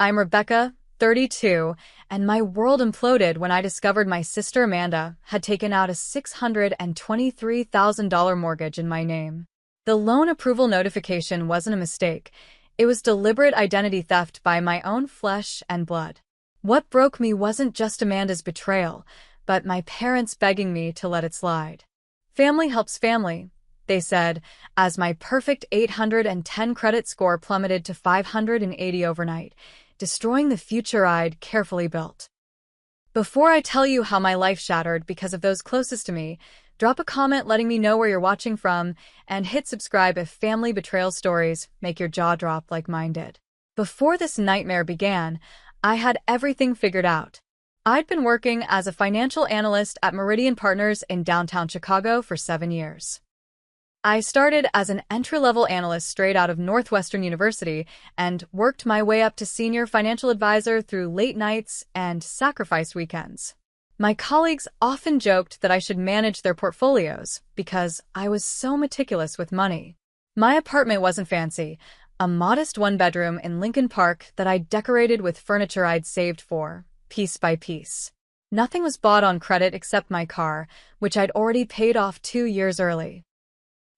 I'm Rebecca, 32, and my world imploded when I discovered my sister Amanda had taken out a $623,000 mortgage in my name. The loan approval notification wasn't a mistake. It was deliberate identity theft by my own flesh and blood. What broke me wasn't just Amanda's betrayal, but my parents begging me to let it slide. Family helps family, they said, as my perfect 810 credit score plummeted to 580 overnight, destroying the future I'd carefully built. Before I tell you how my life shattered because of those closest to me, drop a comment letting me know where you're watching from, and hit subscribe if family betrayal stories make your jaw drop like mine did. Before this nightmare began, I had everything figured out. I'd been working as a financial analyst at Meridian Partners in downtown Chicago for 7 years. I started as an entry-level analyst straight out of Northwestern University and worked my way up to senior financial advisor through late nights and sacrificed weekends. My colleagues often joked that I should manage their portfolios because I was so meticulous with money. My apartment wasn't fancy, a modest one-bedroom in Lincoln Park that I decorated with furniture I'd saved for, piece by piece. Nothing was bought on credit except my car, which I'd already paid off 2 years early.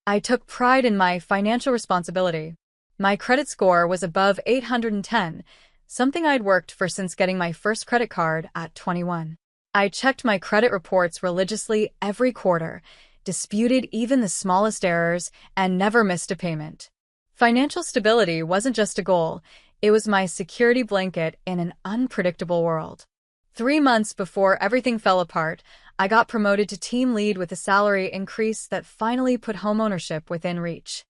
I took pride in my financial responsibility. My credit score was above 810, something I'd worked for since getting my first credit card at 21. I checked my credit reports religiously every quarter, disputed even the smallest errors, and never missed a payment. Financial stability wasn't just a goal, it was my security blanket in an unpredictable world. 3 months before everything fell apart, I got promoted to team lead with a salary increase that finally put homeownership within reach.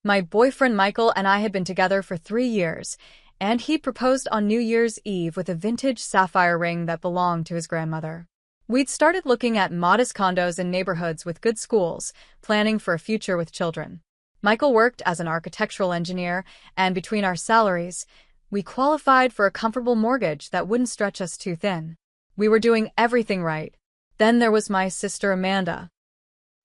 My boyfriend Michael and I had been together for 3 years, and he proposed on New Year's Eve with a vintage sapphire ring that belonged to his grandmother. We'd started looking at modest condos in neighborhoods with good schools, planning for a future with children. Michael worked as an architectural engineer, and between our salaries, we qualified for a comfortable mortgage that wouldn't stretch us too thin. We were doing everything right. Then there was my sister Amanda.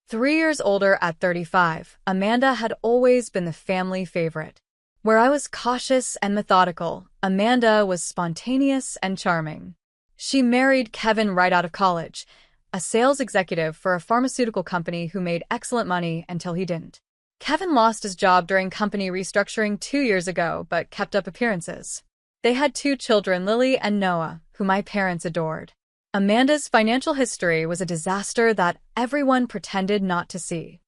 3 years older at 35, Amanda had always been the family favorite. Where I was cautious and methodical, Amanda was spontaneous and charming. She married Kevin right out of college, a sales executive for a pharmaceutical company who made excellent money until he didn't. Kevin lost his job during company restructuring 2 years ago, but kept up appearances. They had 2 children, Lily and Noah, who my parents adored. Amanda's financial history was a disaster that everyone pretended not to see.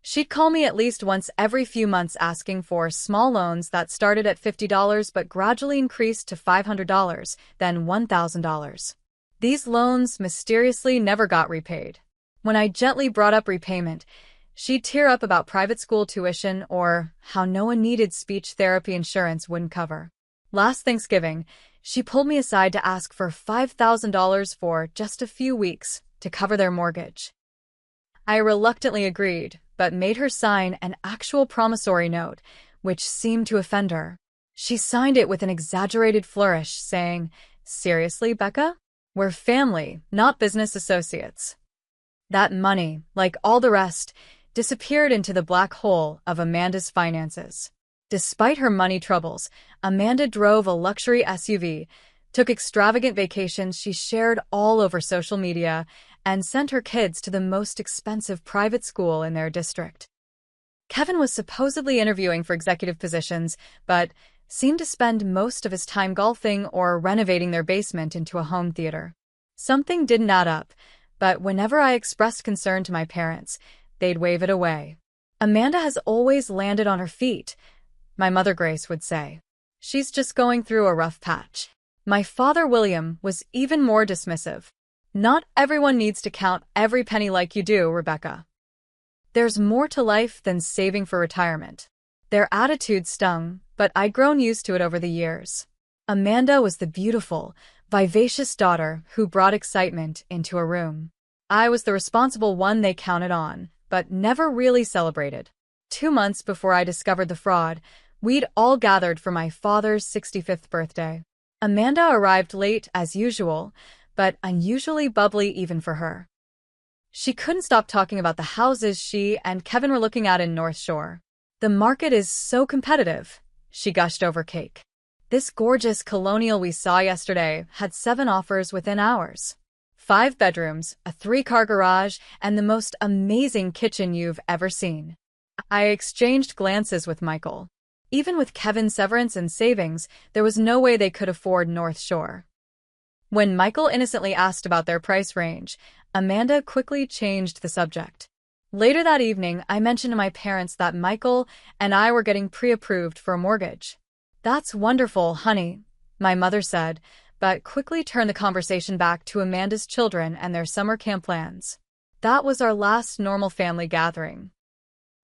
She'd call me at least once every few months asking for small loans that started at $50 but gradually increased to $500, then $1,000. These loans mysteriously never got repaid. When I gently brought up repayment, she'd tear up about private school tuition or how no one needed speech therapy insurance wouldn't cover. Last Thanksgiving, she pulled me aside to ask for $5,000 for just a few weeks to cover their mortgage. I reluctantly agreed, but made her sign an actual promissory note, which seemed to offend her. She signed it with an exaggerated flourish, saying, "Seriously, Becca? We're family, not business associates." That money, like all the rest, disappeared into the black hole of Amanda's finances. Despite her money troubles, Amanda drove a luxury SUV, took extravagant vacations she shared all over social media, and sent her kids to the most expensive private school in their district. Kevin was supposedly interviewing for executive positions, but seemed to spend most of his time golfing or renovating their basement into a home theater. Something didn't add up, but whenever I expressed concern to my parents, they'd wave it away. "Amanda has always landed on her feet," my mother Grace would say. "She's just going through a rough patch." My father William was even more dismissive. "Not everyone needs to count every penny like you do, Rebecca. There's more to life than saving for retirement." Their attitude stung, but I'd grown used to it over the years. Amanda was the beautiful, vivacious daughter who brought excitement into a room. I was the responsible one they counted on, but never really celebrated. 2 months before I discovered the fraud, we'd all gathered for my father's 65th birthday. Amanda arrived late as usual, but unusually bubbly even for her. She couldn't stop talking about the houses she and Kevin were looking at in North Shore. "The market is so competitive," she gushed over cake. This gorgeous colonial we saw yesterday had 7 offers within hours. 5 bedrooms, a 3-car garage, and the most amazing kitchen you've ever seen. I exchanged glances with Michael. Even with Kevin's severance and savings, there was no way they could afford North Shore. When Michael innocently asked about their price range, Amanda quickly changed the subject. Later that evening, I mentioned to my parents that Michael and I were getting pre-approved for a mortgage. "That's wonderful, honey," my mother said, but quickly turned the conversation back to Amanda's children and their summer camp plans. That was our last normal family gathering.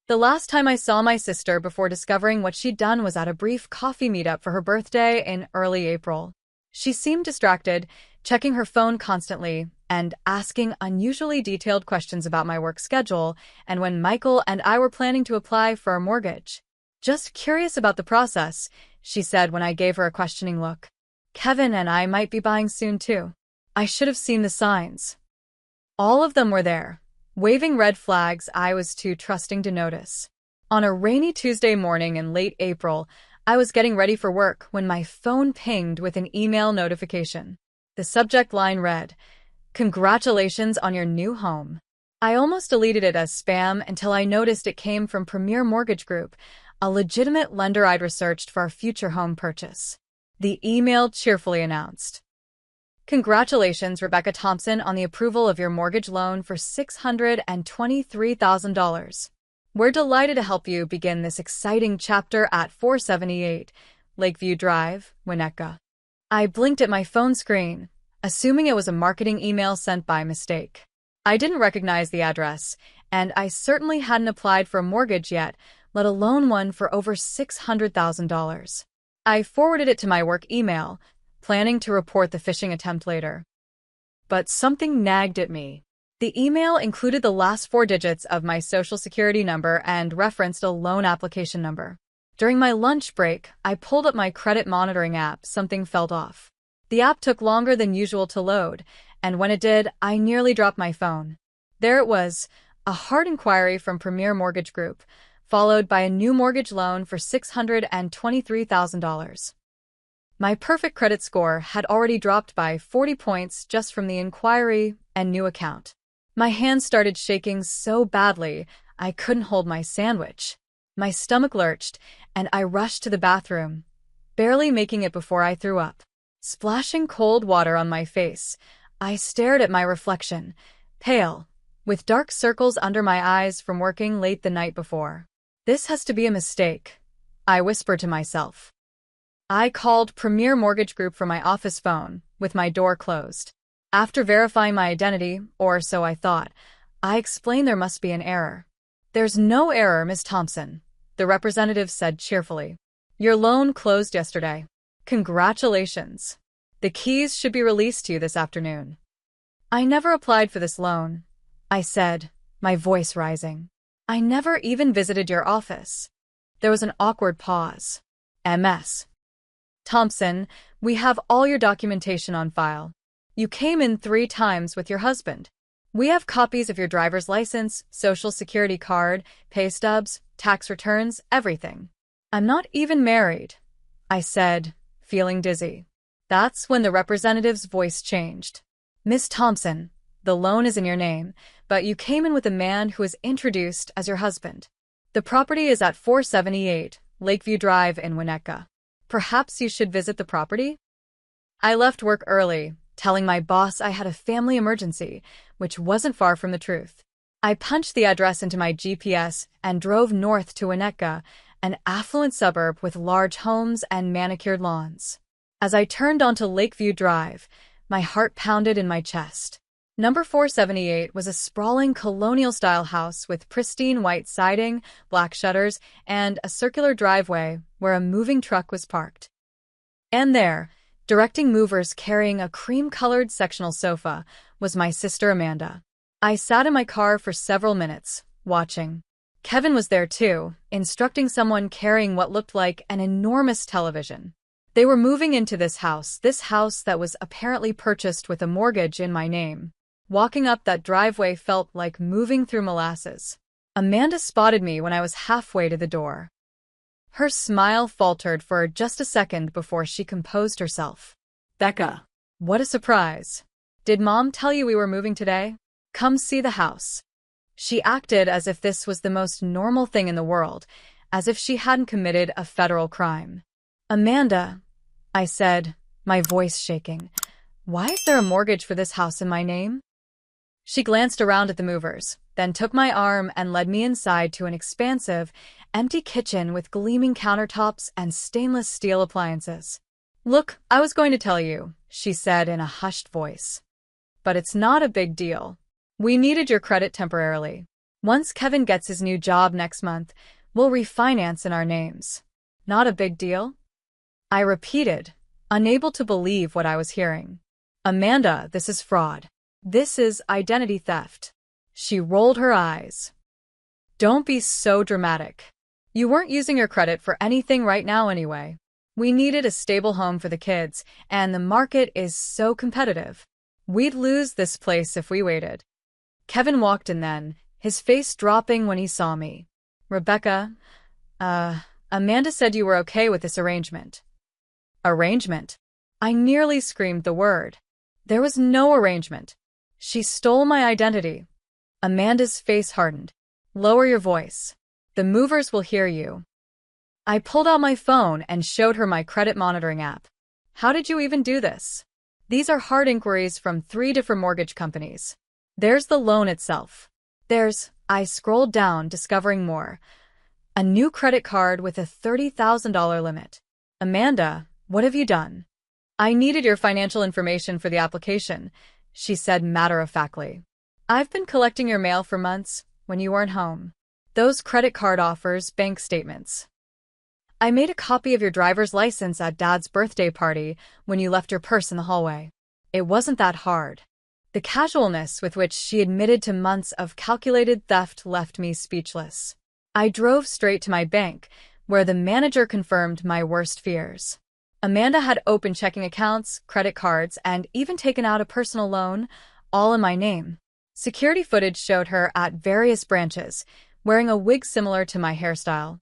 The last time I saw my sister before discovering what she'd done was at a brief coffee meetup for her birthday in early April. She seemed distracted, checking her phone constantly and asking unusually detailed questions about my work schedule and when Michael and I were planning to apply for a mortgage. "Just curious about the process," she said when I gave her a questioning look. "Kevin and I might be buying soon too." I should have seen the signs. All of them were there, waving red flags I was too trusting to notice. On a rainy Tuesday morning in late April, I was getting ready for work when my phone pinged with an email notification. The subject line read, "Congratulations on your new home." I almost deleted it as spam until I noticed it came from Premier Mortgage Group, a legitimate lender I'd researched for our future home purchase. The email cheerfully announced, "Congratulations, Rebecca Thompson, on the approval of your mortgage loan for $623,000. We're delighted to help you begin this exciting chapter at 478 Lakeview Drive, Winnetka." I blinked at my phone screen, assuming it was a marketing email sent by mistake. I didn't recognize the address, and I certainly hadn't applied for a mortgage yet, let alone one for over $600,000. I forwarded it to my work email, planning to report the phishing attempt later. But something nagged at me. The email included the last 4 digits of my social security number and referenced a loan application number. During my lunch break, I pulled up my credit monitoring app. Something felt off. The app took longer than usual to load, and when it did, I nearly dropped my phone. There it was, a hard inquiry from Premier Mortgage Group, followed by a new mortgage loan for $623,000. My perfect credit score had already dropped by 40 points just from the inquiry and new account. My hands started shaking so badly I couldn't hold my sandwich. My stomach lurched, and I rushed to the bathroom, barely making it before I threw up. Splashing cold water on my face, I stared at my reflection, pale, with dark circles under my eyes from working late the night before. "This has to be a mistake," I whispered to myself. I called Premier Mortgage Group from my office phone, with my door closed. After verifying my identity, or so I thought, I explained there must be an error. "There's no error, Ms. Thompson," the representative said cheerfully. "Your loan closed yesterday. Congratulations. The keys should be released to you this afternoon." "I never applied for this loan," I said, my voice rising. "I never even visited your office." There was an awkward pause. "Ms. Thompson, we have all your documentation on file. You came in 3 times with your husband. We have copies of your driver's license, social security card, pay stubs, tax returns, everything." "I'm not even married," I said, feeling dizzy. That's when the representative's voice changed. "Miss Thompson, the loan is in your name, but you came in with a man who is introduced as your husband. The property is at 478 Lakeview Drive in Winnetka. Perhaps you should visit the property?" I left work early, telling my boss I had a family emergency, which wasn't far from the truth. I punched the address into my GPS and drove north to Winnetka, an affluent suburb with large homes and manicured lawns. As I turned onto Lakeview Drive, my heart pounded in my chest. Number 478 was a sprawling colonial-style house with pristine white siding, black shutters, and a circular driveway where a moving truck was parked. And there, directing movers carrying a cream-colored sectional sofa, was my sister Amanda. I sat in my car for several minutes, watching. Kevin was there too, instructing someone carrying what looked like an enormous television. They were moving into this house that was apparently purchased with a mortgage in my name. Walking up that driveway felt like moving through molasses. Amanda spotted me when I was halfway to the door. Her smile faltered for just a second before she composed herself. Becca, what a surprise. Did Mom tell you we were moving today? Come see the house. She acted as if this was the most normal thing in the world, as if she hadn't committed a federal crime. Amanda, I said, my voice shaking, why is there a mortgage for this house in my name? She glanced around at the movers, then took my arm and led me inside to an expansive, empty kitchen with gleaming countertops and stainless steel appliances. Look, I was going to tell you, she said in a hushed voice. But it's not a big deal. We needed your credit temporarily. Once Kevin gets his new job next month, we'll refinance in our names. Not a big deal? I repeated, unable to believe what I was hearing. Amanda, this is fraud. This is identity theft. She rolled her eyes. Don't be so dramatic. You weren't using your credit for anything right now anyway. We needed a stable home for the kids, and the market is so competitive. We'd lose this place if we waited. Kevin walked in then, his face dropping when he saw me. Rebecca, Amanda said you were okay with this arrangement. Arrangement? I nearly screamed the word. There was no arrangement. She stole my identity. Amanda's face hardened. Lower your voice. The movers will hear you. I pulled out my phone and showed her my credit monitoring app. How did you even do this? These are hard inquiries from 3 different mortgage companies. There's the loan itself. I scrolled down, discovering more. A new credit card with a $30,000 limit. Amanda, what have you done? I needed your financial information for the application, she said matter-of-factly. I've been collecting your mail for months when you weren't home. Those credit card offers, bank statements. I made a copy of your driver's license at Dad's birthday party when you left your purse in the hallway. It wasn't that hard. The casualness with which she admitted to months of calculated theft left me speechless. I drove straight to my bank, where the manager confirmed my worst fears. Amanda had opened checking accounts, credit cards, and even taken out a personal loan, all in my name. Security footage showed her at various branches, wearing a wig similar to my hairstyle.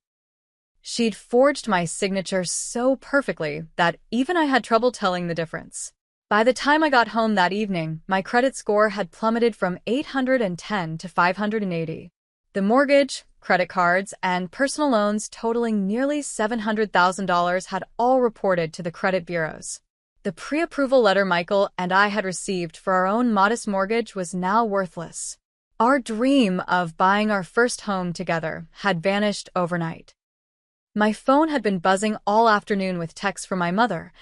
She'd forged my signature so perfectly that even I had trouble telling the difference. By the time I got home that evening, my credit score had plummeted from 810 to 580. The mortgage, credit cards, and personal loans totaling nearly $700,000 had all reported to the credit bureaus. The pre-approval letter Michael and I had received for our own modest mortgage was now worthless. Our dream of buying our first home together had vanished overnight. My phone had been buzzing all afternoon with texts from my mother.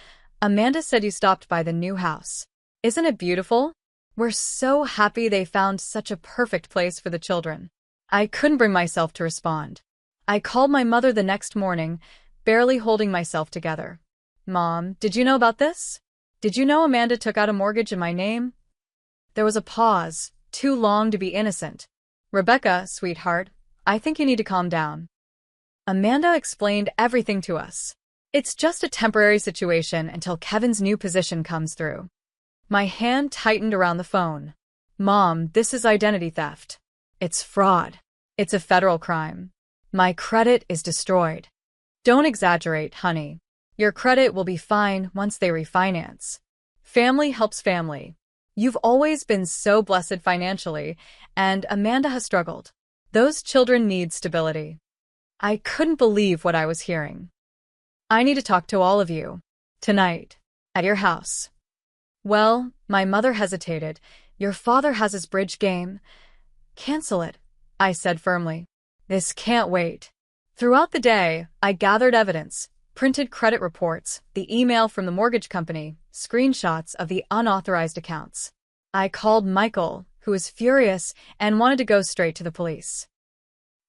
Amanda said you stopped by the new house. Isn't it beautiful? We're so happy they found such a perfect place for the children. I couldn't bring myself to respond. I called my mother the next morning, barely holding myself together. Mom, did you know about this? Did you know Amanda took out a mortgage in my name? There was a pause, too long to be innocent. Rebecca, sweetheart, I think you need to calm down. Amanda explained everything to us. It's just a temporary situation until Kevin's new position comes through. My hand tightened around the phone. Mom, this is identity theft. It's fraud. It's a federal crime. My credit is destroyed. Don't exaggerate, honey. Your credit will be fine once they refinance. Family helps family. You've always been so blessed financially, and Amanda has struggled. Those children need stability. I couldn't believe what I was hearing. I need to talk to all of you. Tonight. At your house. Well, my mother hesitated. Your father has his bridge game. Cancel it, I said firmly. This can't wait. Throughout the day, I gathered evidence, printed credit reports, the email from the mortgage company, screenshots of the unauthorized accounts. I called Michael, who was furious and wanted to go straight to the police.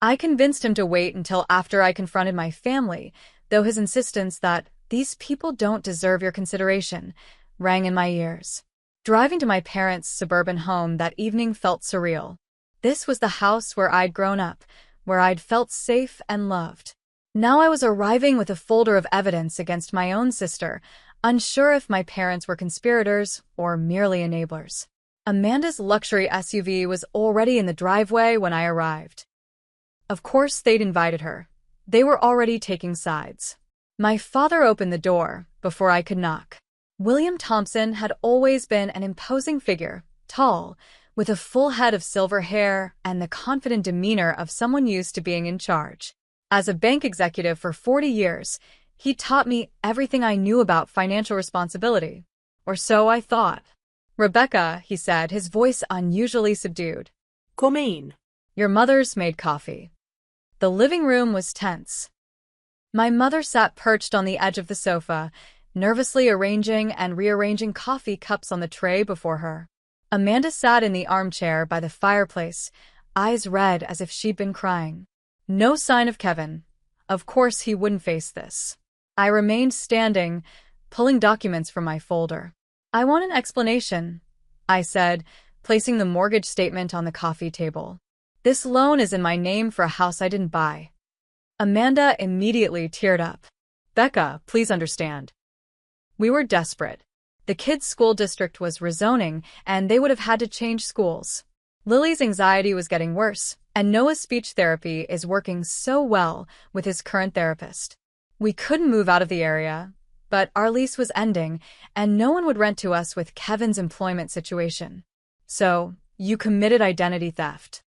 I convinced him to wait until after I confronted my family, though his insistence that these people don't deserve your consideration rang in my ears. Driving to my parents' suburban home that evening felt surreal. This was the house where I'd grown up, where I'd felt safe and loved. Now I was arriving with a folder of evidence against my own sister, unsure if my parents were conspirators or merely enablers. Amanda's luxury SUV was already in the driveway when I arrived. Of course, they'd invited her. They were already taking sides. My father opened the door before I could knock. William Thompson had always been an imposing figure, tall, with a full head of silver hair and the confident demeanor of someone used to being in charge. As a bank executive for 40 years, he taught me everything I knew about financial responsibility. Or so I thought. "Rebecca," he said, his voice unusually subdued. "Come in." "Your mother's made coffee." The living room was tense. My mother sat perched on the edge of the sofa, nervously arranging and rearranging coffee cups on the tray before her. Amanda sat in the armchair by the fireplace, eyes red as if she'd been crying. No sign of Kevin. Of course he wouldn't face this. I remained standing, pulling documents from my folder. "I want an explanation," I said, placing the mortgage statement on the coffee table. "This loan is in my name for a house I didn't buy." Amanda immediately teared up. "Becca, please understand. We were desperate. The kids' school district was rezoning, and they would have had to change schools. Lily's anxiety was getting worse, and Noah's speech therapy is working so well with his current therapist. We couldn't move out of the area, but our lease was ending, and no one would rent to us with Kevin's employment situation. So, you committed identity theft?"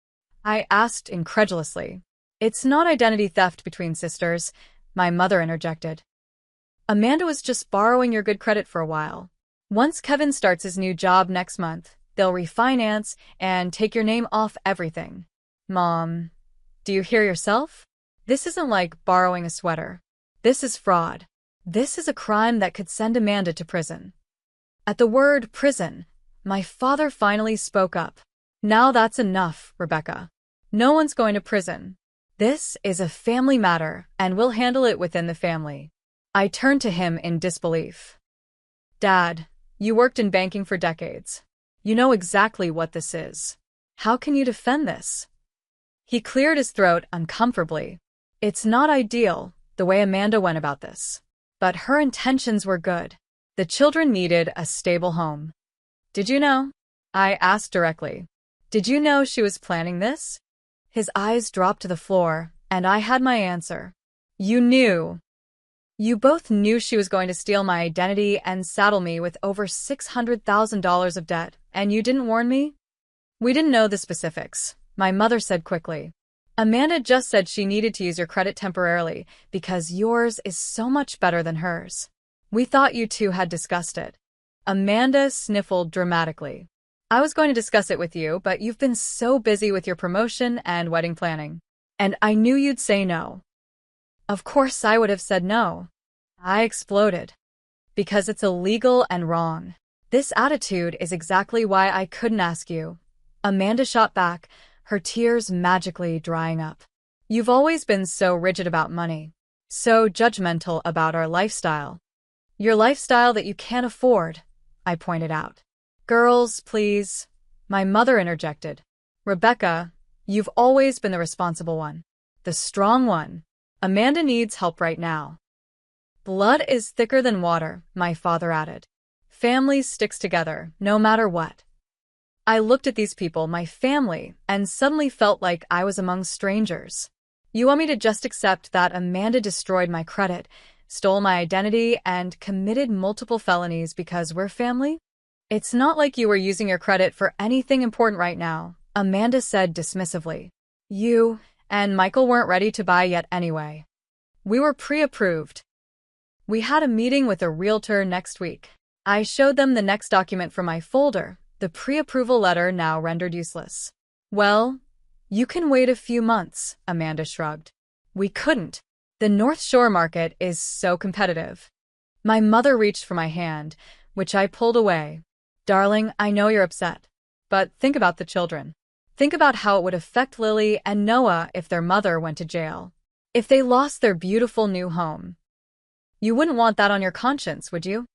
I asked incredulously. "It's not identity theft between sisters," my mother interjected. "Amanda was just borrowing your good credit for a while. Once Kevin starts his new job next month, they'll refinance and take your name off everything." "Mom, do you hear yourself? This isn't like borrowing a sweater. This is fraud. This is a crime that could send Amanda to prison." At the word prison, my father finally spoke up. "Now that's enough, Rebecca. No one's going to prison. This is a family matter, and we'll handle it within the family." I turned to him in disbelief. "Dad, you worked in banking for decades. You know exactly what this is. How can you defend this?" He cleared his throat uncomfortably. "It's not ideal, the way Amanda went about this. But her intentions were good. The children needed a stable home." "Did you know?" I asked directly. "Did you know she was planning this?" His eyes dropped to the floor, and I had my answer. "You knew. You both knew she was going to steal my identity and saddle me with over $600,000 of debt, and you didn't warn me?" "We didn't know the specifics," my mother said quickly. "Amanda just said she needed to use your credit temporarily because yours is so much better than hers. We thought you two had discussed it." Amanda sniffled dramatically. "I was going to discuss it with you, but you've been so busy with your promotion and wedding planning. And I knew you'd say no." Of course I would have said no. I exploded. "Because it's illegal and wrong. This attitude is exactly why I couldn't ask you." Amanda shot back, her tears magically drying up. "You've always been so rigid about money. So judgmental about our lifestyle." "Your lifestyle that you can't afford," I pointed out. "Girls, please," my mother interjected. "Rebecca, you've always been the responsible one. The strong one. Amanda needs help right now." "Blood is thicker than water," my father added. "Family sticks together, no matter what." I looked at these people, my family, and suddenly felt like I was among strangers. "You want me to just accept that Amanda destroyed my credit, stole my identity, and committed multiple felonies because we're family? It's not like you were using your credit for anything important right now," Amanda said dismissively. "You and Michael weren't ready to buy yet anyway. We were pre-approved." We had a meeting with a realtor next week. I showed them the next document from my folder, the pre-approval letter now rendered useless. "Well, you can wait a few months," Amanda shrugged. "We couldn't. The North Shore market is so competitive." My mother reached for my hand, which I pulled away. "Darling, I know you're upset. But think about the children. Think about how it would affect Lily and Noah if their mother went to jail. If they lost their beautiful new home. You wouldn't want that on your conscience, would you?"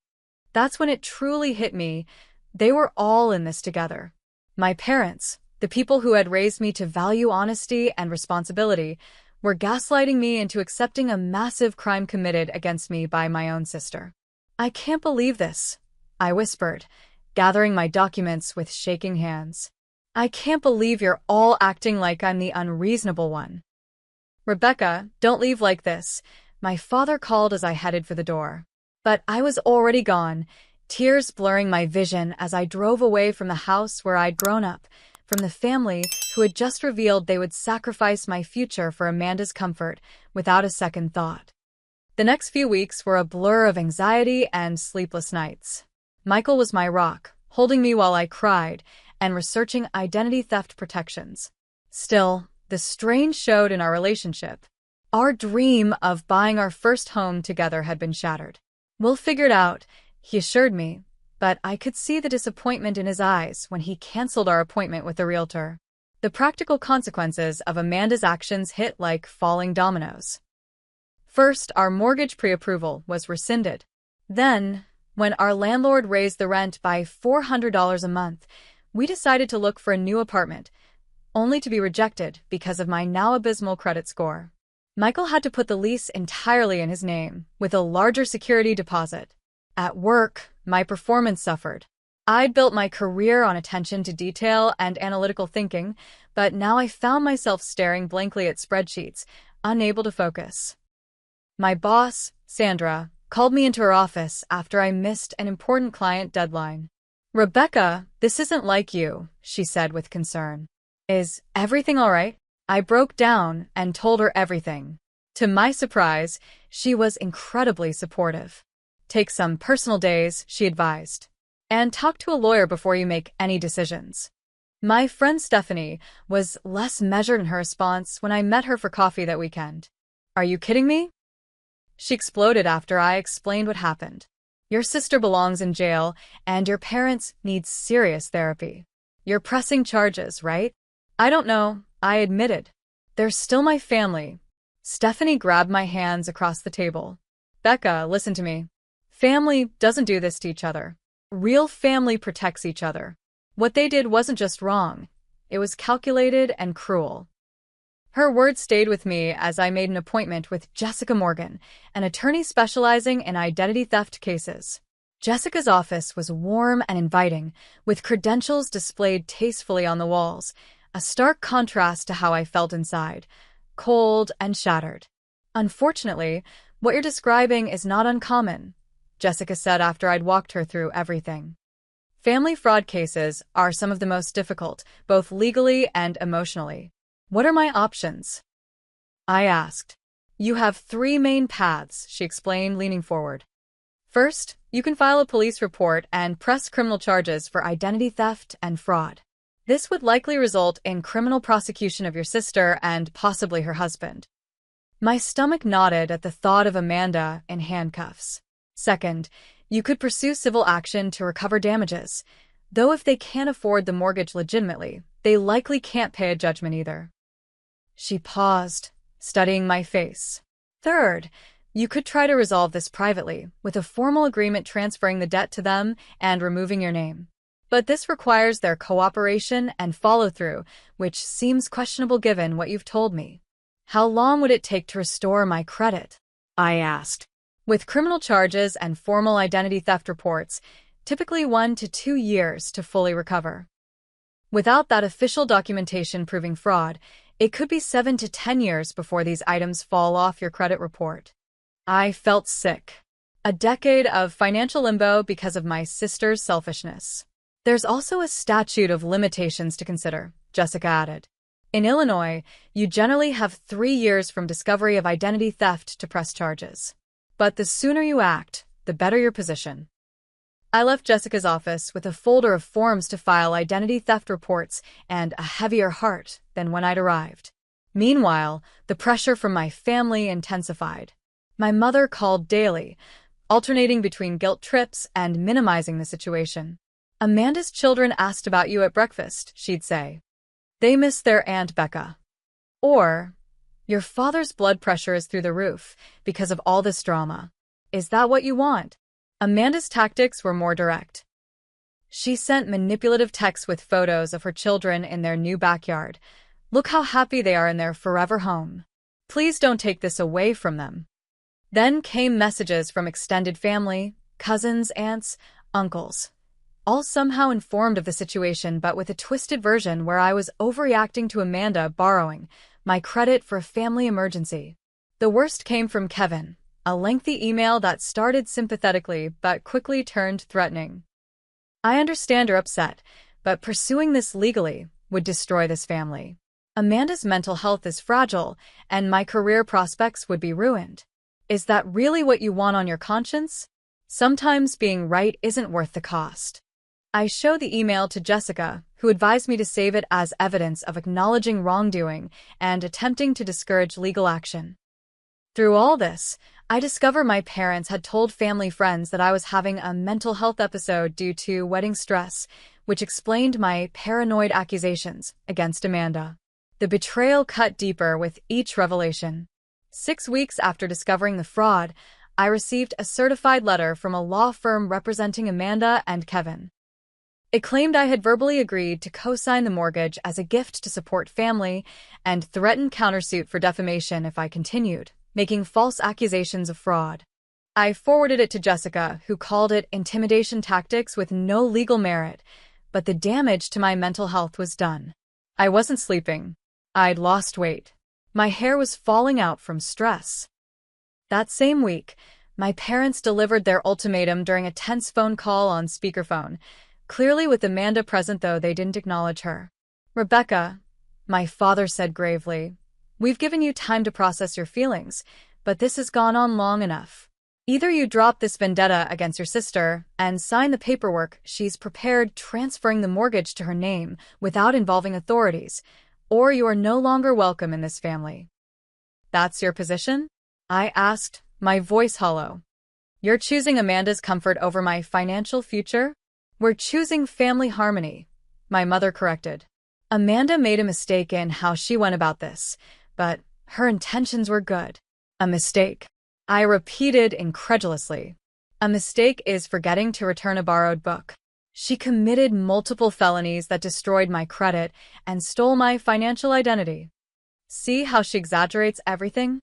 That's when it truly hit me. They were all in this together. My parents, the people who had raised me to value honesty and responsibility, were gaslighting me into accepting a massive crime committed against me by my own sister. "I can't believe this," I whispered, gathering my documents with shaking hands. "I can't believe you're all acting like I'm the unreasonable one." "Rebecca, don't leave like this," my father called as I headed for the door. But I was already gone, tears blurring my vision as I drove away from the house where I'd grown up, from the family who had just revealed they would sacrifice my future for Amanda's comfort without a second thought. The next few weeks were a blur of anxiety and sleepless nights. Michael was my rock, holding me while I cried and researching identity theft protections. Still, the strain showed in our relationship. Our dream of buying our first home together had been shattered. "We'll figure it out," he assured me, but I could see the disappointment in his eyes when he canceled our appointment with the realtor. The practical consequences of Amanda's actions hit like falling dominoes. First, our mortgage pre-approval was rescinded. Then, when our landlord raised the rent by $400 a month, we decided to look for a new apartment, only to be rejected because of my now abysmal credit score. Michael had to put the lease entirely in his name, with a larger security deposit. At work, my performance suffered. I'd built my career on attention to detail and analytical thinking, but now I found myself staring blankly at spreadsheets, unable to focus. My boss, Sandra, called me into her office after I missed an important client deadline. "Rebecca, this isn't like you," she said with concern. "Is everything all right?" I broke down and told her everything. To my surprise, she was incredibly supportive. "Take some personal days," she advised, "and talk to a lawyer before you make any decisions." My friend Stephanie was less measured in her response when I met her for coffee that weekend. "Are you kidding me?" She exploded after I explained what happened. "Your sister belongs in jail, and your parents need serious therapy. You're pressing charges, right?" "I don't know," I admitted. "They're still my family." Stephanie grabbed my hands across the table. "Becca, listen to me. Family doesn't do this to each other. Real family protects each other. What they did wasn't just wrong. It was calculated and cruel." Her words stayed with me as I made an appointment with Jessica Morgan, an attorney specializing in identity theft cases. Jessica's office was warm and inviting, with credentials displayed tastefully on the walls, a stark contrast to how I felt inside, cold and shattered. "Unfortunately, what you're describing is not uncommon," Jessica said after I'd walked her through everything. "Family fraud cases are some of the most difficult, both legally and emotionally. What are my options?" I asked. "You have 3 main paths," she explained, leaning forward. "First, you can file a police report and press criminal charges for identity theft and fraud. This would likely result in criminal prosecution of your sister and possibly her husband." My stomach knotted at the thought of Amanda in handcuffs. "Second, you could pursue civil action to recover damages, though if they can't afford the mortgage legitimately, they likely can't pay a judgment either." She paused, studying my face. "Third, you could try to resolve this privately, with a formal agreement transferring the debt to them and removing your name. But this requires their cooperation and follow-through, which seems questionable given what you've told me." "How long would it take to restore my credit?" I asked. "With criminal charges and formal identity theft reports, typically 1 to 2 years to fully recover. Without that official documentation proving fraud, it could be 7 to 10 years before these items fall off your credit report." I felt sick. A decade of financial limbo because of my sister's selfishness. "There's also a statute of limitations to consider," Jessica added. "In Illinois, you generally have 3 years from discovery of identity theft to press charges. But the sooner you act, the better your position." I left Jessica's office with a folder of forms to file identity theft reports and a heavier heart than when I'd arrived. Meanwhile, the pressure from my family intensified. My mother called daily, alternating between guilt trips and minimizing the situation. "Amanda's children asked about you at breakfast," she'd say. "They miss their Aunt Becca." Or, "Your father's blood pressure is through the roof because of all this drama. Is that what you want?" Amanda's tactics were more direct. She sent manipulative texts with photos of her children in their new backyard. "Look how happy they are in their forever home. Please don't take this away from them." Then came messages from extended family, cousins, aunts, uncles, all somehow informed of the situation but with a twisted version where I was overreacting to Amanda borrowing, my credit for a family emergency. The worst came from Kevin, a lengthy email that started sympathetically but quickly turned threatening. I understand you're upset, but pursuing this legally would destroy this family. Amanda's mental health is fragile, and my career prospects would be ruined. Is that really what you want on your conscience? Sometimes being right isn't worth the cost. I show the email to Jessica, who advised me to save it as evidence of acknowledging wrongdoing and attempting to discourage legal action. Through all this, I discover my parents had told family friends that I was having a mental health episode due to wedding stress, which explained my paranoid accusations against Amanda. The betrayal cut deeper with each revelation. 6 weeks after discovering the fraud, I received a certified letter from a law firm representing Amanda and Kevin. It claimed I had verbally agreed to co-sign the mortgage as a gift to support family and threatened countersuit for defamation if I continued, making false accusations of fraud. I forwarded it to Jessica, who called it intimidation tactics with no legal merit, but the damage to my mental health was done. I wasn't sleeping. I'd lost weight. My hair was falling out from stress. That same week, my parents delivered their ultimatum during a tense phone call on speakerphone. Clearly with Amanda present, though they didn't acknowledge her. "Rebecca," my father said gravely, "we've given you time to process your feelings, but this has gone on long enough. Either you drop this vendetta against your sister and sign the paperwork she's prepared transferring the mortgage to her name without involving authorities, or you are no longer welcome in this family." "That's your position?" I asked, my voice hollow. "You're choosing Amanda's comfort over my financial future?" "We're choosing family harmony," my mother corrected. "Amanda made a mistake in how she went about this, but her intentions were good." "A mistake?" I repeated incredulously. "A mistake is forgetting to return a borrowed book. She committed multiple felonies that destroyed my credit and stole my financial identity. See how she exaggerates everything?"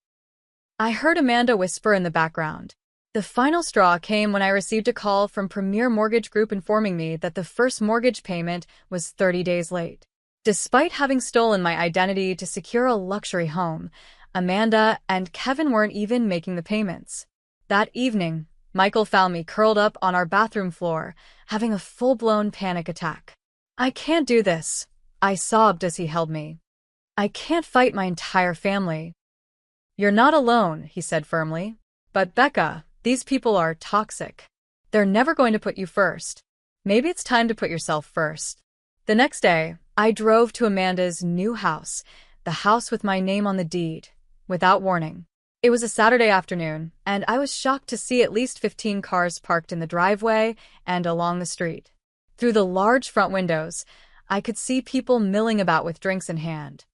I heard Amanda whisper in the background. The final straw came when I received a call from Premier Mortgage Group informing me that the first mortgage payment was 30 days late. Despite having stolen my identity to secure a luxury home, Amanda and Kevin weren't even making the payments. That evening, Michael found me curled up on our bathroom floor, having a full-blown panic attack. "I can't do this," I sobbed as he held me. "I can't fight my entire family." "You're not alone," he said firmly. "But Becca, these people are toxic. They're never going to put you first. Maybe it's time to put yourself first." The next day, I drove to Amanda's new house, the house with my name on the deed, without warning. It was a Saturday afternoon, and I was shocked to see at least 15 cars parked in the driveway and along the street. Through the large front windows, I could see people milling about with drinks in hand.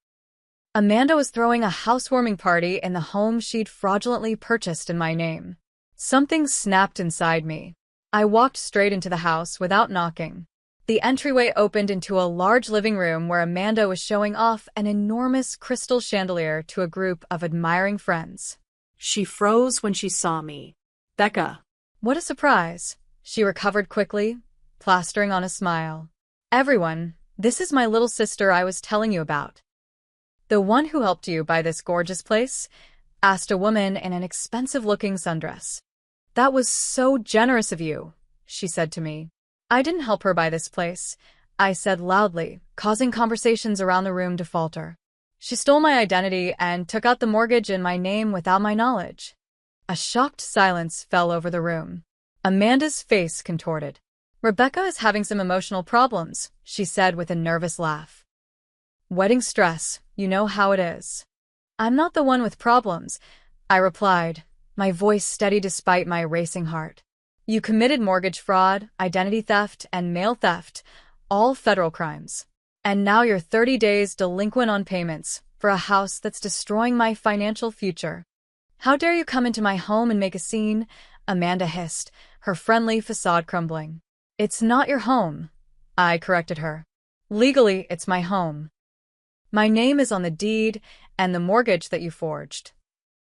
Amanda was throwing a housewarming party in the home she'd fraudulently purchased in my name. Something snapped inside me. I walked straight into the house without knocking. The entryway opened into a large living room where Amanda was showing off an enormous crystal chandelier to a group of admiring friends. She froze when she saw me. "Becca." What a surprise. She recovered quickly, plastering on a smile. "Everyone, this is my little sister I was telling you about." "The one who helped you buy this gorgeous place?" asked a woman in an expensive-looking sundress. "That was so generous of you," she said to me. "I didn't help her buy this place," I said loudly, causing conversations around the room to falter. "She stole my identity and took out the mortgage in my name without my knowledge." A shocked silence fell over the room. Amanda's face contorted. "Rebecca is having some emotional problems," she said with a nervous laugh. "Wedding stress, you know how it is." "I'm not the one with problems," I replied, my voice steady despite my racing heart. "You committed mortgage fraud, identity theft, and mail theft, all federal crimes. And now you're 30 days delinquent on payments for a house that's destroying my financial future. How dare you come into my home and make a scene?" Amanda hissed, her friendly facade crumbling. "It's not your home," I corrected her. "Legally, it's my home. My name is on the deed and the mortgage that you forged."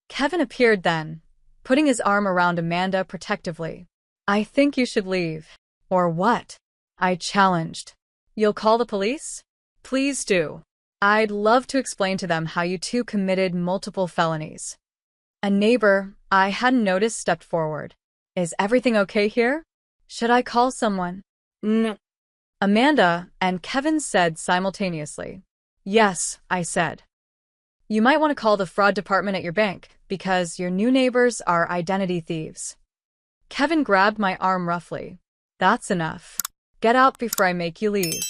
Kevin appeared then, putting his arm around Amanda protectively. "I think you should leave." "Or what?" I challenged. "You'll call the police?" "Please do." I'd love to explain to them how you two committed multiple felonies. A neighbor I hadn't noticed stepped forward. Is everything okay here? Should I call someone? No. Amanda and Kevin said simultaneously. Yes, I said. You might want to call the fraud department at your bank, because your new neighbors are identity thieves. Kevin grabbed my arm roughly. That's enough. Get out before I make you leave.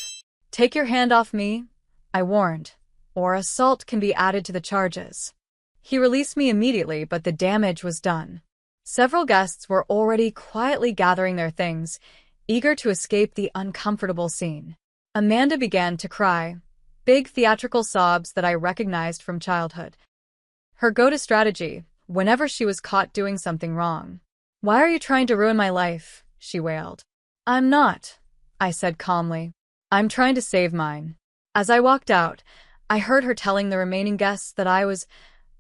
Take your hand off me, I warned, or assault can be added to the charges. He released me immediately, but the damage was done. Several guests were already quietly gathering their things, eager to escape the uncomfortable scene. Amanda began to cry, big theatrical sobs that I recognized from childhood. Her go-to strategy, whenever she was caught doing something wrong. Why are you trying to ruin my life? She wailed. I'm not, I said calmly. I'm trying to save mine. As I walked out, I heard her telling the remaining guests that I was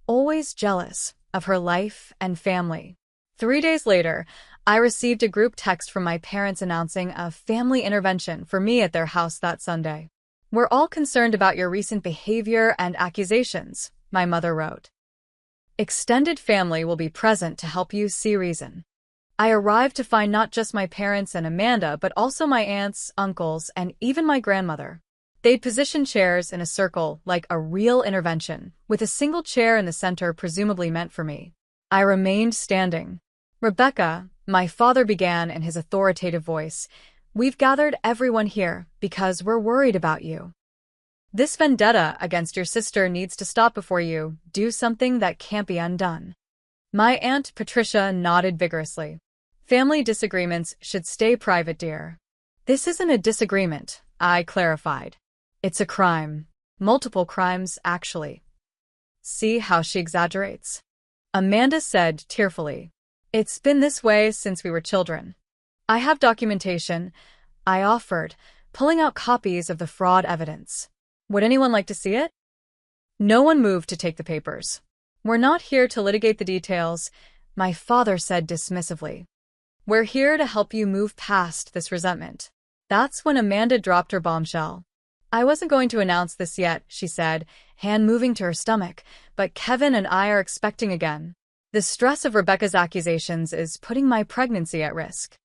always jealous of her life and family. 3 days later, I received a group text from my parents announcing a family intervention for me at their house that Sunday. We're all concerned about your recent behavior and accusations, my mother wrote. Extended family will be present to help you see reason. I arrived to find not just my parents and Amanda, but also my aunts, uncles, and even my grandmother. They'd positioned chairs in a circle like a real intervention, with a single chair in the center presumably meant for me. I remained standing. Rebecca, my father began in his authoritative voice, we've gathered everyone here because we're worried about you. This vendetta against your sister needs to stop before you do something that can't be undone. My Aunt Patricia nodded vigorously. Family disagreements should stay private, dear. This isn't a disagreement, I clarified. It's a crime. Multiple crimes, actually. See how she exaggerates? Amanda said tearfully. It's been this way since we were children. I have documentation, I offered, pulling out copies of the fraud evidence. Would anyone like to see it? No one moved to take the papers. We're not here to litigate the details, my father said dismissively. We're here to help you move past this resentment. That's when Amanda dropped her bombshell. I wasn't going to announce this yet, she said, hand moving to her stomach, but Kevin and I are expecting again. The stress of Rebecca's accusations is putting my pregnancy at risk.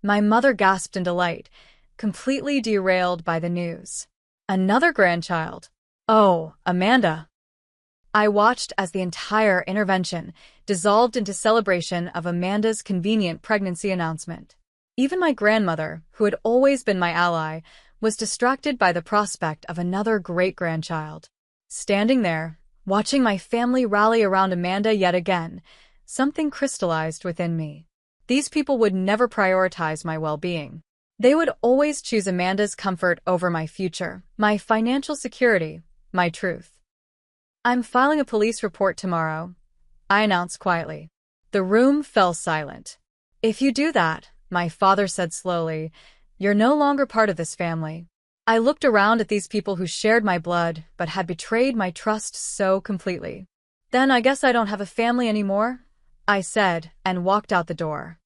My mother gasped in delight, completely derailed by the news. Another grandchild. Oh, Amanda. I watched as the entire intervention dissolved into celebration of Amanda's convenient pregnancy announcement. Even my grandmother, who had always been my ally, was distracted by the prospect of another great-grandchild. Standing there, watching my family rally around Amanda yet again, something crystallized within me. These people would never prioritize my well-being. They would always choose Amanda's comfort over my future, my financial security, my truth. I'm filing a police report tomorrow, I announced quietly. The room fell silent. If you do that, my father said slowly, you're no longer part of this family. I looked around at these people who shared my blood, but had betrayed my trust so completely. Then I guess I don't have a family anymore, I said, and walked out the door.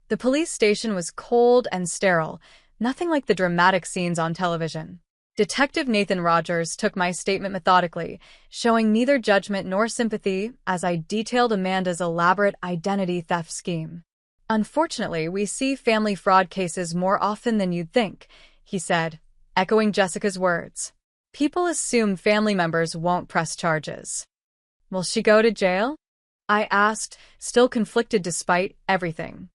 The police station was cold and sterile, nothing like the dramatic scenes on television. Detective Nathan Rogers took my statement methodically, showing neither judgment nor sympathy as I detailed Amanda's elaborate identity theft scheme. Unfortunately, we see family fraud cases more often than you'd think, he said, echoing Jessica's words. People assume family members won't press charges. Will she go to jail? I asked, still conflicted despite everything.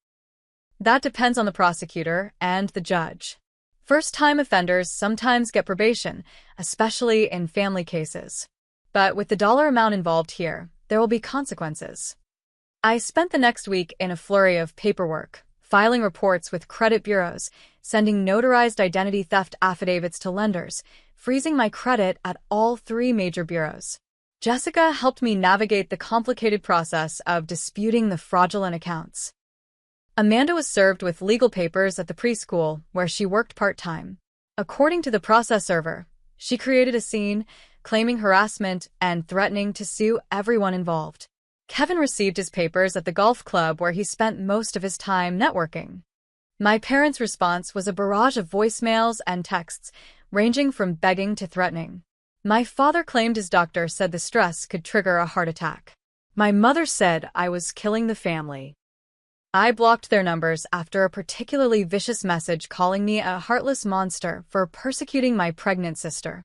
That depends on the prosecutor and the judge. First-time offenders sometimes get probation, especially in family cases. But with the dollar amount involved here, there will be consequences. I spent the next week in a flurry of paperwork, filing reports with credit bureaus, sending notarized identity theft affidavits to lenders, freezing my credit at all 3 major bureaus. Jessica helped me navigate the complicated process of disputing the fraudulent accounts. Amanda was served with legal papers at the preschool where she worked part-time. According to the process server, she created a scene, claiming harassment and threatening to sue everyone involved. Kevin received his papers at the golf club where he spent most of his time networking. My parents' response was a barrage of voicemails and texts, ranging from begging to threatening. My father claimed his doctor said the stress could trigger a heart attack. My mother said I was killing the family. I blocked their numbers after a particularly vicious message calling me a heartless monster for persecuting my pregnant sister.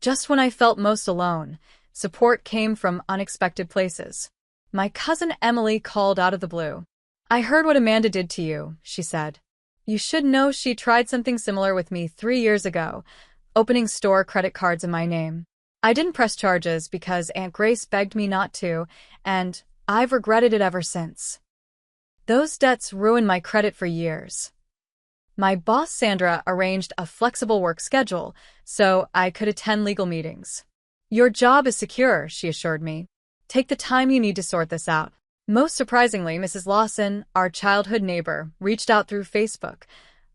Just when I felt most alone, support came from unexpected places. My cousin Emily called out of the blue. "I heard what Amanda did to you," she said. "You should know she tried something similar with me 3 years ago, opening store credit cards in my name. I didn't press charges because Aunt Grace begged me not to, and I've regretted it ever since. Those debts ruined my credit for years." My boss Sandra arranged a flexible work schedule so I could attend legal meetings. "Your job is secure," she assured me. "Take the time you need to sort this out." Most surprisingly, Mrs. Lawson, our childhood neighbor, reached out through Facebook.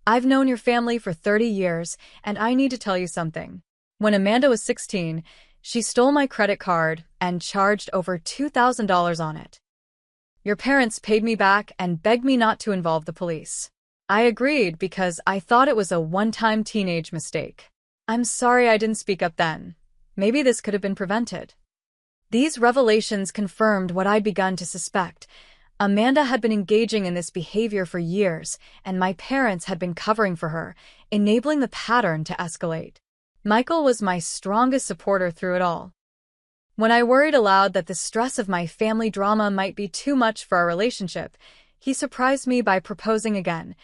"I've known your family for 30 years, and I need to tell you something. When Amanda was 16, she stole my credit card and charged over $2,000 on it. Your parents paid me back and begged me not to involve the police. I agreed because I thought it was a one-time teenage mistake. I'm sorry I didn't speak up then. Maybe this could have been prevented." These revelations confirmed what I'd begun to suspect. Amanda had been engaging in this behavior for years, and my parents had been covering for her, enabling the pattern to escalate. Michael was my strongest supporter through it all. When I worried aloud that the stress of my family drama might be too much for our relationship, he surprised me by proposing again,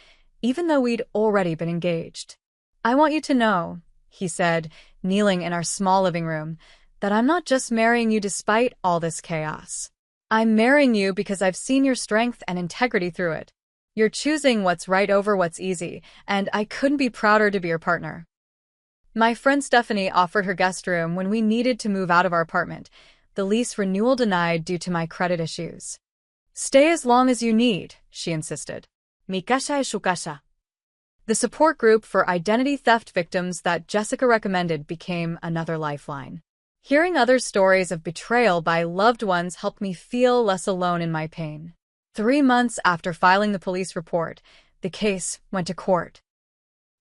even though we'd already been engaged. "I want you to know," he said, kneeling in our small living room, "that I'm not just marrying you despite all this chaos. I'm marrying you because I've seen your strength and integrity through it. You're choosing what's right over what's easy, and I couldn't be prouder to be your partner." My friend Stephanie offered her guest room when we needed to move out of our apartment, the lease renewal denied due to my credit issues. "Stay as long as you need," she insisted. "Mi casa es su casa." The support group for identity theft victims that Jessica recommended became another lifeline. Hearing other stories of betrayal by loved ones helped me feel less alone in my pain. 3 months after filing the police report, the case went to court.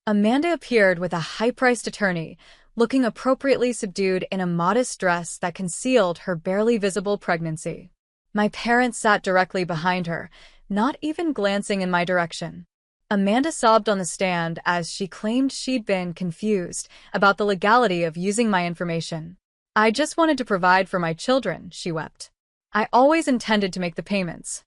Amanda appeared with a high-priced attorney, looking appropriately subdued in a modest dress that concealed her barely visible pregnancy. My parents sat directly behind her, not even glancing in my direction. Amanda sobbed on the stand as she claimed she'd been confused about the legality of using my information. "I just wanted to provide for my children," she wept. "I always intended to make the payments."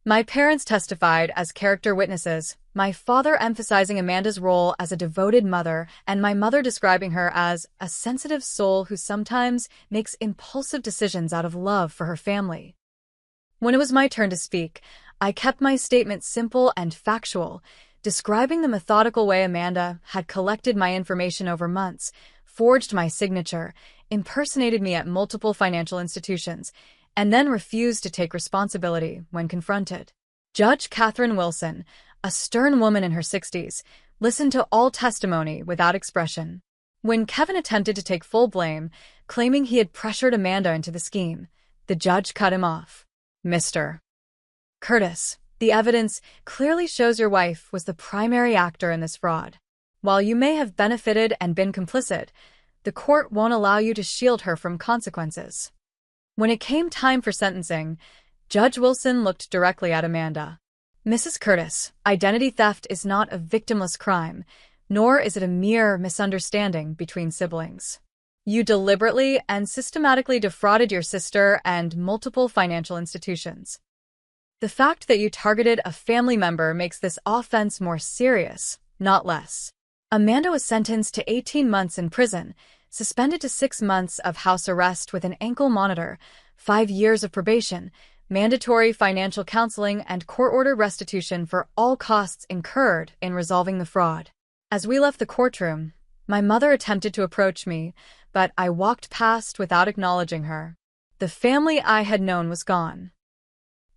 My parents testified as character witnesses, my father emphasizing Amanda's role as a devoted mother and my mother describing her as a sensitive soul who sometimes makes impulsive decisions out of love for her family. When it was my turn to speak, I kept my statement simple and factual, describing the methodical way Amanda had collected my information over months, forged my signature, impersonated me at multiple financial institutions, and then refused to take responsibility when confronted. Judge Catherine Wilson, a stern woman in her 60s, listened to all testimony without expression. When Kevin attempted to take full blame, claiming he had pressured Amanda into the scheme, the judge cut him off. "Mr. Curtis, the evidence clearly shows your wife was the primary actor in this fraud. While you may have benefited and been complicit, the court won't allow you to shield her from consequences." When it came time for sentencing, Judge Wilson looked directly at Amanda. "Mrs. Curtis, identity theft is not a victimless crime, nor is it a mere misunderstanding between siblings. You deliberately and systematically defrauded your sister and multiple financial institutions. The fact that you targeted a family member makes this offense more serious, not less." Amanda was sentenced to 18 months in prison, suspended to 6 months of house arrest with an ankle monitor, 5 years of probation, mandatory financial counseling, and court-ordered restitution for all costs incurred in resolving the fraud. As we left the courtroom, my mother attempted to approach me, but I walked past without acknowledging her. The family I had known was gone.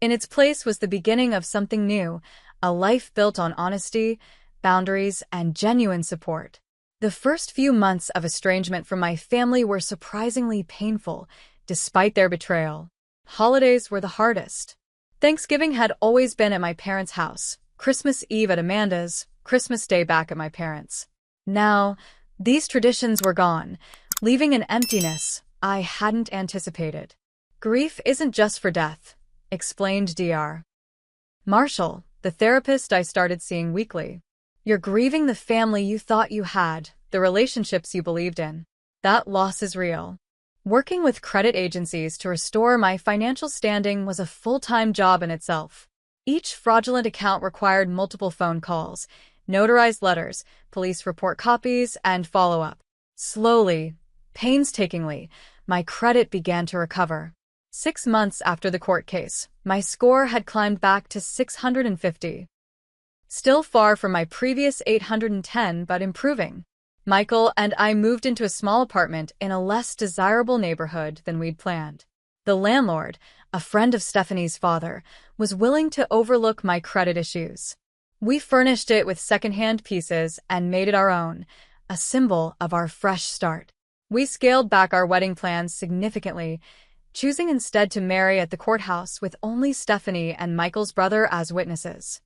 In its place was the beginning of something new, a life built on honesty, boundaries, and genuine support. The first few months of estrangement from my family were surprisingly painful, despite their betrayal. Holidays were the hardest. Thanksgiving had always been at my parents' house, Christmas Eve at Amanda's, Christmas Day back at my parents'. Now, these traditions were gone, leaving an emptiness I hadn't anticipated. Grief isn't just for death, explained Dr. Marshall, the therapist I started seeing weekly. You're grieving the family you thought you had, the relationships you believed in. That loss is real. Working with credit agencies to restore my financial standing was a full-time job in itself. Each fraudulent account required multiple phone calls, notarized letters, police report copies, and follow-up. Slowly, painstakingly, my credit began to recover. 6 months after the court case, my score had climbed back to 650. Still far from my previous 810, but improving. Michael and I moved into a small apartment in a less desirable neighborhood than we'd planned. The landlord, a friend of Stephanie's father, was willing to overlook my credit issues. We furnished it with secondhand pieces and made it our own, a symbol of our fresh start. We scaled back our wedding plans significantly, choosing instead to marry at the courthouse with only Stephanie and Michael's brother as witnesses.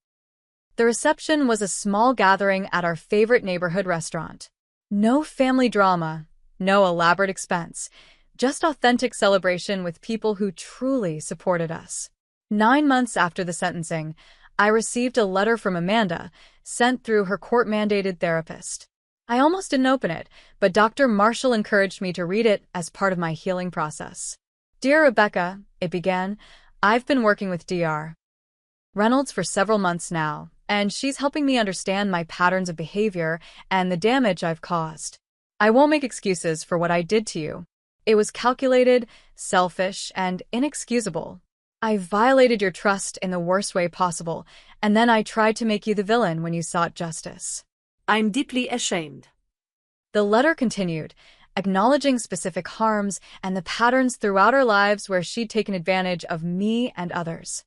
The reception was a small gathering at our favorite neighborhood restaurant. No family drama, no elaborate expense, just authentic celebration with people who truly supported us. 9 months after the sentencing, I received a letter from Amanda, sent through her court-mandated therapist. I almost didn't open it, but Dr. Marshall encouraged me to read it as part of my healing process. Dear Rebecca, it began, I've been working with Dr. Reynolds for several months now, and she's helping me understand my patterns of behavior and the damage I've caused. I won't make excuses for what I did to you. It was calculated, selfish, and inexcusable. I violated your trust in the worst way possible, and then I tried to make you the villain when you sought justice. I'm deeply ashamed. The letter continued, acknowledging specific harms and the patterns throughout our lives where she'd taken advantage of me and others.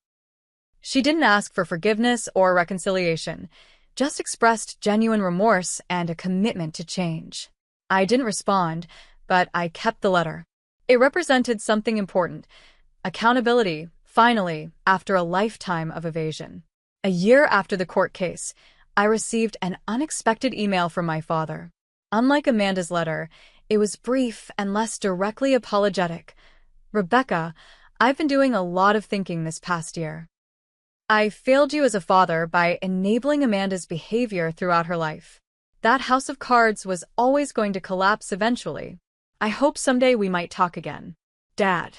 She didn't ask for forgiveness or reconciliation, just expressed genuine remorse and a commitment to change. I didn't respond, but I kept the letter. It represented something important: accountability, finally, after a lifetime of evasion. A year after the court case, I received an unexpected email from my father. Unlike Amanda's letter, it was brief and less directly apologetic. Rebecca, I've been doing a lot of thinking this past year. I failed you as a father by enabling Amanda's behavior throughout her life. That house of cards was always going to collapse eventually. I hope someday we might talk again. Dad.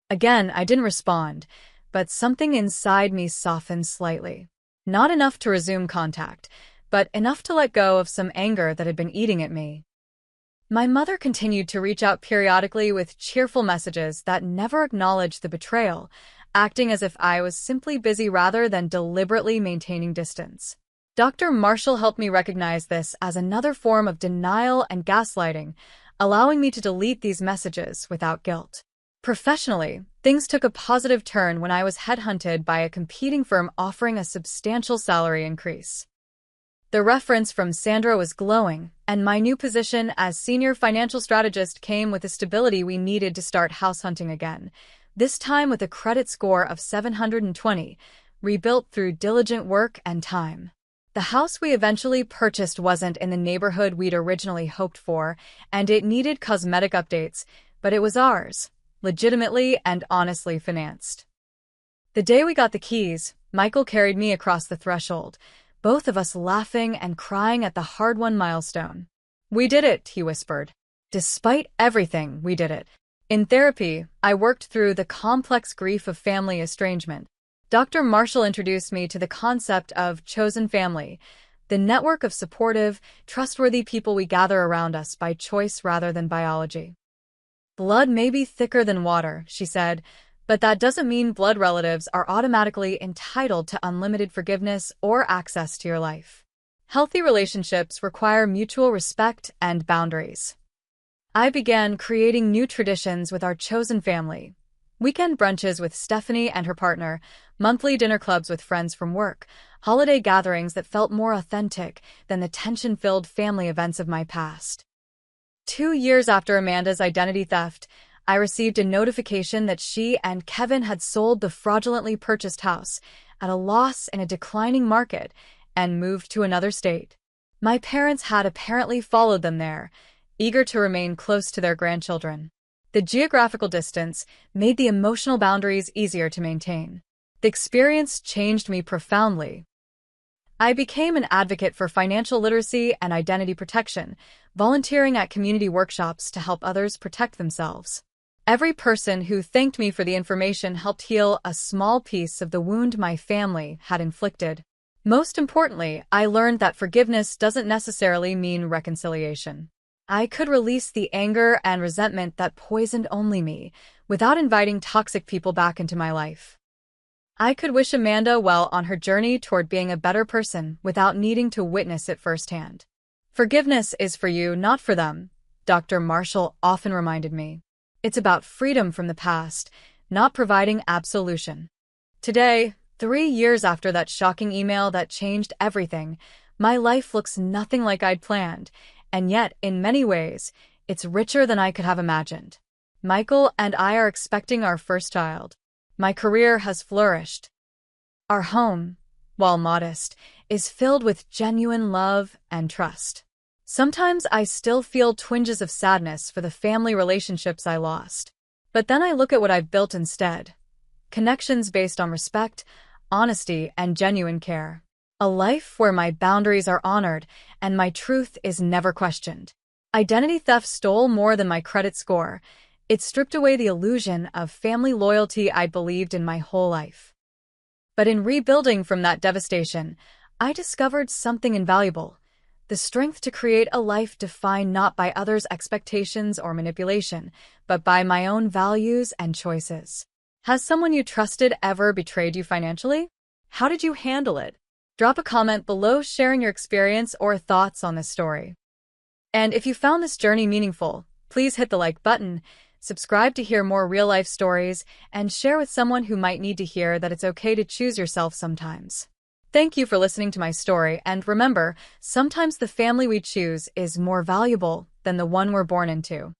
Again, I didn't respond, but something inside me softened slightly. Not enough to resume contact, but enough to let go of some anger that had been eating at me. My mother continued to reach out periodically with cheerful messages that never acknowledged the betrayal, acting as if I was simply busy rather than deliberately maintaining distance. Dr. Marshall helped me recognize this as another form of denial and gaslighting, allowing me to delete these messages without guilt. Professionally, things took a positive turn when I was headhunted by a competing firm offering a substantial salary increase. The reference from Sandra was glowing, and my new position as senior financial strategist came with the stability we needed to start house hunting again, this time with a credit score of 720, rebuilt through diligent work and time. The house we eventually purchased wasn't in the neighborhood we'd originally hoped for, and it needed cosmetic updates, but it was ours, legitimately and honestly financed. The day we got the keys, Michael carried me across the threshold, both of us laughing and crying at the hard-won milestone. We did it, he whispered. Despite everything, we did it. In therapy, I worked through the complex grief of family estrangement. Dr. Marshall introduced me to the concept of chosen family, the network of supportive, trustworthy people we gather around us by choice rather than biology. Blood may be thicker than water, she said, but that doesn't mean blood relatives are automatically entitled to unlimited forgiveness or access to your life. Healthy relationships require mutual respect and boundaries. I began creating new traditions with our chosen family. Weekend brunches with Stephanie and her partner, monthly dinner clubs with friends from work, holiday gatherings that felt more authentic than the tension-filled family events of my past. 2 years after Amanda's identity theft, I received a notification that she and Kevin had sold the fraudulently purchased house at a loss in a declining market and moved to another state. My parents had apparently followed them there, eager to remain close to their grandchildren. The geographical distance made the emotional boundaries easier to maintain. The experience changed me profoundly. I became an advocate for financial literacy and identity protection, volunteering at community workshops to help others protect themselves. Every person who thanked me for the information helped heal a small piece of the wound my family had inflicted. Most importantly, I learned that forgiveness doesn't necessarily mean reconciliation. I could release the anger and resentment that poisoned only me, without inviting toxic people back into my life. I could wish Amanda well on her journey toward being a better person without needing to witness it firsthand. Forgiveness is for you, not for them, Dr. Marshall often reminded me. It's about freedom from the past, not providing absolution. Today, 3 years after that shocking email that changed everything, my life looks nothing like I'd planned, and yet, in many ways, it's richer than I could have imagined. Michael and I are expecting our first child. My career has flourished. Our home, while modest, is filled with genuine love and trust. Sometimes I still feel twinges of sadness for the family relationships I lost. But then I look at what I've built instead. Connections based on respect, honesty, and genuine care. A life where my boundaries are honored and my truth is never questioned. Identity theft stole more than my credit score. It stripped away the illusion of family loyalty I'd believed in my whole life. But in rebuilding from that devastation, I discovered something invaluable: the strength to create a life defined not by others' expectations or manipulation, but by my own values and choices. Has someone you trusted ever betrayed you financially? How did you handle it? Drop a comment below sharing your experience or thoughts on this story. And if you found this journey meaningful, please hit the like button, subscribe to hear more real-life stories, and share with someone who might need to hear that it's okay to choose yourself sometimes. Thank you for listening to my story, and remember, sometimes the family we choose is more valuable than the one we're born into.